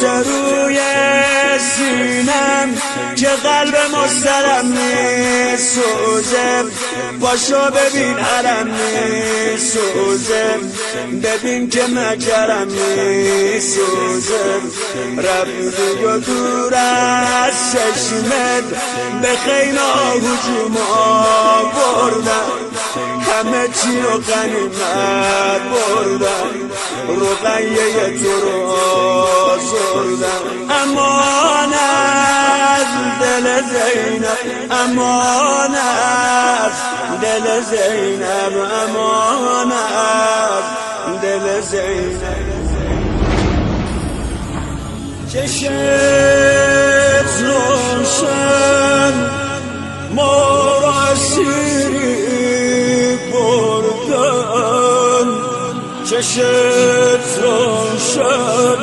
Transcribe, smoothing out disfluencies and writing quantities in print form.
روی سینم که قلب مسترم میسوزه، پاشو ببین علم میسوزه، ببین که مکرم میسوزه. رفتی و دور از چشمت به خیمه هجوم آوردن، همه چی رو غنیمت بردن، رقیه تو رو آزردن. امان از دل زینب، امان از دل زینب، امان از دل زینب. چشت روشن ما را اسیری بردن، چشت روشن